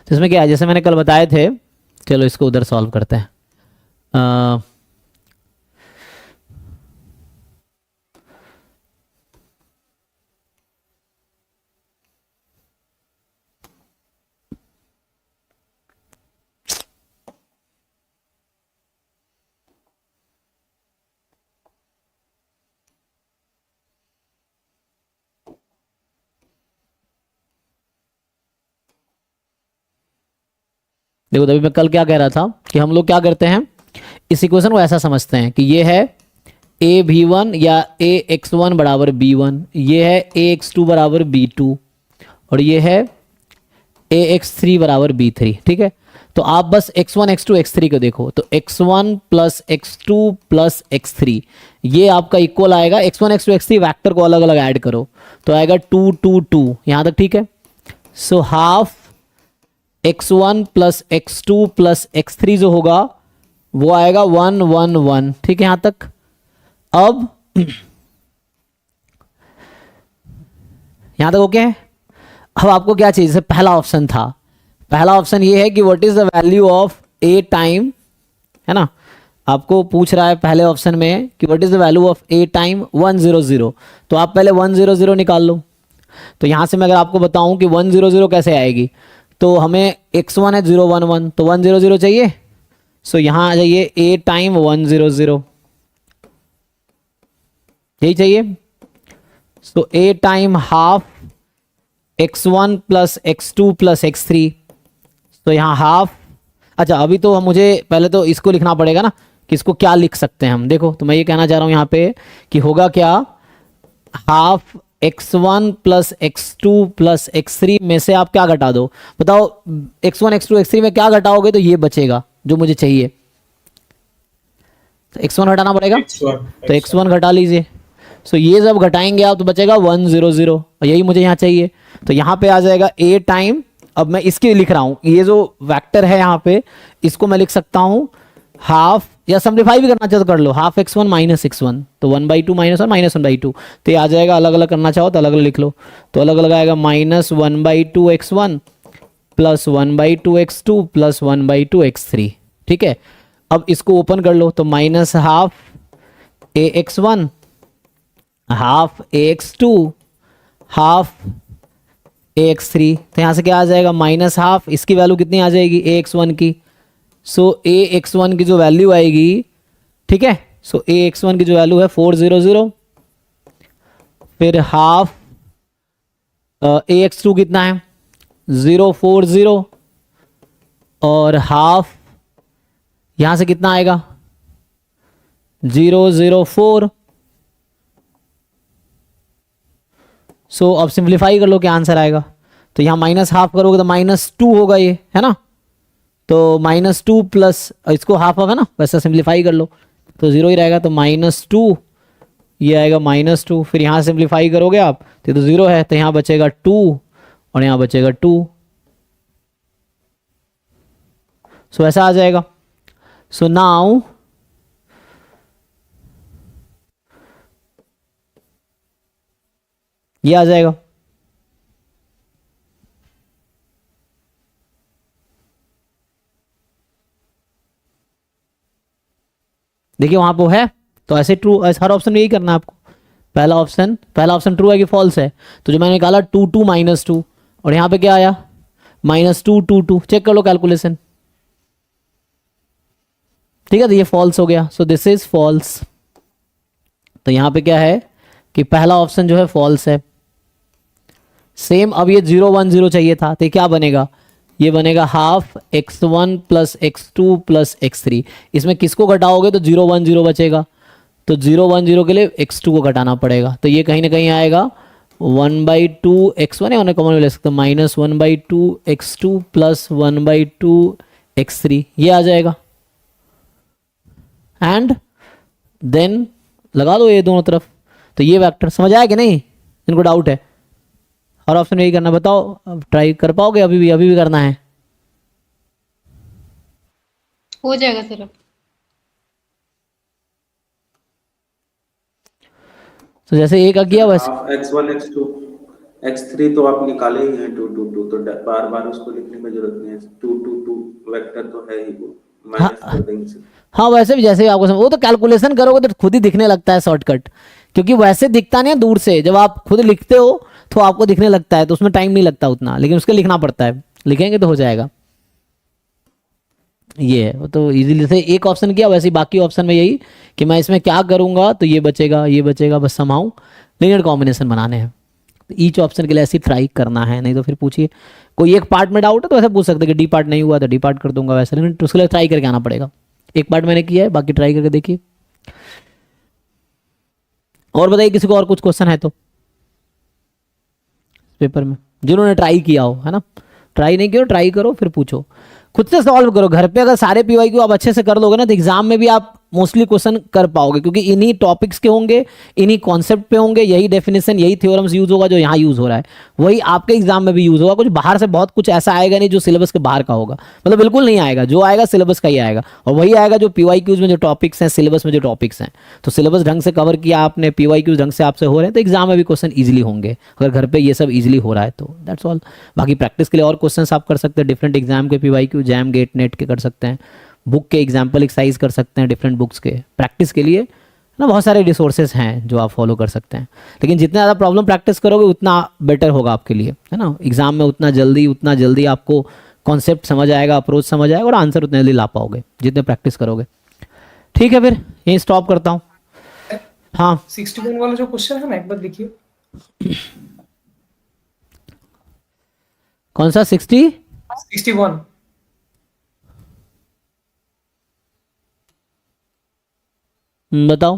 तो इसमें क्या है, जैसे मैंने कल बताए थे, चलो इसको उधर सॉल्व करते हैं। अ, देखो तभी मैं कल क्या कह रहा था कि हम लोग क्या करते हैं, इस इक्वेशन को ऐसा समझते हैं कि ये है ए भी वन या ए एक्स वन बराबर बी वन, ये है ए एक्स टू बराबर बी टू, और ये है ए एक्स थ्री बराबर बी थ्री। ठीक है, तो आप बस X one X two X three को देखो, तो X one plus X two plus X three ये आपका इक्वल आएगा, X one X two X three vector को अलग अलग ऐड करो तो आएगा टू टू टू, यहां तक ठीक है। So half x one plus X two plus X three जो होगा वो आएगा वन वन वन। ठीक है, यहां तक। अब यहां तक ओके है। अब आपको क्या चाहिए, जैसे पहला ऑप्शन था, पहला ऑप्शन ये है कि what is the value of A time, है ना, आपको पूछ रहा है पहले ऑप्शन में कि what is the value of A time 100, तो आप पहले 100 निकाल लो। तो यहां से मैं अगर आपको बताऊं कि 100 कैसे आएगी, तो हमें x1 है 011, तो 100 चाहिए। सो यहां आ जाइए, ए टाइम 100 यही चाहिए। So a time half x1 plus x2 plus x3, तो यहाँ हाफ। अच्छा अभी तो मुझे पहले तो इसको लिखना पड़ेगा ना कि इसको क्या लिख सकते हैं हम। देखो तो मैं ये कहना चाह रहा हूँ यहाँ पे कि होगा क्या, half x1 plus x2 plus x3 में से आप क्या घटा दो, बताओ x1 x2 x3 में क्या घटाओगे तो ये बचेगा जो मुझे चाहिए। तो x1 घटाना पड़ेगा, तो x1 घटा लीजिए। सो ये जब घटाएंगे आप तो बचेगा 100, और यही मुझे यहाँ चाहिए। तो यहाँ पे आ जाएगा ए टाइम, अब मैं इसके लिख रहा हूँ, ये जो वेक्टर है यहाँ पे इसको मैं लिख सकता हूँ हाफ, या सिंप्लीफाई भी करना चाहो तो कर लो, हाफ x1 माइनस x1, तो 1/2 माइनस वन माइनस 1/2, तो ये आ जाएगा। अलग अलग करना चाहो तो अलग अलग लिख लो, तो अलग अलग आएगा -1/2 x1 plus 1/2 x2 plus 1/2 x3। ठीक है, अब इसको ओपन कर लो, तो minus half A X one half A X two half A X three, तो यहाँ से क्या आ जाएगा माइनस हाफ, इसकी वैल्यू कितनी आ जाएगी ए एक्स वन की। सो ए एक्स वन की जो वैल्यू आएगी, ठीक है, सो ए एक्स वन की जो वैल्यू है 400, फिर हाफ ए एक्स टू कितना है 040, और हाफ यहां से कितना आएगा 004। सो अब सिंप्लीफाई कर लो क्या आंसर आएगा, तो यहाँ माइनस हाफ करोगे तो -2 होगा ये, है ना, तो -2 प्लस इसको हाफ होगा ना, वैसा सिंप्लीफाई कर लो तो 0 ही रहेगा, तो -2 ये आएगा -2, फिर यहाँ सिंप्लीफाई करोगे आप तो 0 है, तो यहाँ बचेगा 2 और यहाँ बचेगा 2। सो ऐसा आ जाएगा। सो नाउ ये आ जाएगा। देखिए वहां पर है, तो ऐसे ट्रू, हर ऑप्शन में यही करना है आपको। पहला ऑप्शन ट्रू है कि फॉल्स है, तो जो मैंने निकाला 2 2 -2, और यहाँ पे क्या आया -2 2 2, चेक कर लो कैलकुलेशन। ठीक है, तो ये फॉल्स हो गया, सो दिस इज फॉल्स। तो यहाँ पे क्या है कि पहला ऑप्शन जो है फॉल्स है। सेम अब ये 010 चाहिए था, तो क्या बनेगा, ये बनेगा half x1 plus x2 plus x3, इसमें किसको घटाओगे तो 010 बचेगा, तो 010 के लिए x2 को घटाना पड़ेगा, तो ये कहीं ना कहीं आएगा 1/2 x1 है, उन्हें कॉमन ले सकते हैं, -1/2 x2 प्लस 1/2 x3, ये आ जाएगा। एंड देन लगा दो ये दोनों तरफ, तो ये वेक्टर समझ आया कि नहीं, इनको डाउट है, और ऑप्शन यही करना, बताओ अब ट्राई कर पाओगे, अभी भी करना है, हो जाएगा सर अब। तो जैसे एक आ सर गया वैसे। हाफ x1 x2 x3 तो आप निकाले ही हैं 2 2 2, तो बार बार उसको लिखने की जरूरत नहीं है, 2 2 2 वेक्टर तो है ही, वो माइनस कर देंगे सिर्फ। हाँ वैसे भी जैसे भी आपको वो तो कैलकुलेशन करोगे तो खुद ही दिखने लगता है शॉर्टकट, क्योंकि वैसे दिखता नहीं है दूर से, जब आप खुद लिखते हो तो आपको दिखने लगता है, तो उसमें टाइम नहीं लगता उतना, लेकिन उसके लिखना पड़ता है, लिखेंगे तो हो जाएगा। ये है वो तो इजीली से एक ऑप्शन किया, वैसे ही बाकी ऑप्शन में यही कि मैं इसमें क्या करूंगा तो ये बचेगा, बस समाऊं लीनियर कॉम्बिनेशन बनाने हैं। ईच ऑप्शन के लिए ऐसे ट्राई करना है, नहीं तो फिर पूछिए कोई एक पार्ट में डाउट है तो ऐसे पूछ सकते हैं कि डी पार्ट नहीं हुआ तो डी पार्ट कर दूंगा वैसे, लेकिन उसके लिए ट्राई करके आना पड़ेगा। एक पार्ट मैंने किया है, बाकी ट्राई करके देखिए। और बताइए किसी को और कुछ क्वेश्चन है तो पेपर में, जिन्होंने ट्राई किया हो, है ना। ट्राई नहीं किया ट्राई करो, फिर पूछो, खुद से सॉल्व करो घर पे। अगर सारे पीवाईक्यू आप अच्छे से कर लोगे ना तो एग्जाम में भी आप मोस्टली क्वेश्चन कर पाओगे, क्योंकि इन्हीं टॉपिक्स के होंगे, इन्हीं कॉन्सेप्ट पे होंगे, यही डेफिनेशन यही थ्योरम्स यूज होगा जो यहाँ यूज हो रहा है, वही आपके एग्जाम में भी यूज होगा। कुछ बाहर से बहुत कुछ ऐसा आएगा नहीं जो सिलेबस के बाहर का होगा, मतलब बिल्कुल नहीं आएगा, जो आएगा सिलेबस का ही आएगा, और वही आएगा जो पीवाईक्यूज में जो टॉपिक्स हैं, सिलेबस में जो टॉपिक्स हैं। तो सिलेबस ढंग से कवर किया आपने, पीवाईक्यूज ढंग से आपसे हो रहे हैं, तो एग्जाम में भी क्वेश्चन ईजिली होंगे, अगर घर पे ये सब ईजिली हो रहा है तो दैट्स ऑल। बाकी प्रैक्टिस के लिए और क्वेश्चंस आप कर सकते हैं, डिफरेंट एग्जाम के पीवाईक्यू, जैम, गेट, नेट के कर सकते हैं, बुक के एग्जाम्पल एक्सरसाइज कर सकते हैं, डिफरेंट बुक्स के प्रैक्टिस के लिए ना बहुत सारे रिसोर्सेज हैं जो आप फॉलो कर सकते हैं। लेकिन जितना ज़्यादा प्रॉब्लम प्रैक्टिस करोगे उतना बेटर होगा आपके लिए, है ना। एग्जाम में उतना जल्दी आपको कॉन्सेप्ट समझ आएगा, अप्रोच समझ आएगा, और आंसर उतने जल्दी ला पाओगे जितने प्रैक्टिस करोगे। ठीक है, फिर यहीं स्टॉप करता हूँ। हाँ 61 वाला जो क्वेश्चन है ना, एक बार देखिए। कौन सा 61 बताओ।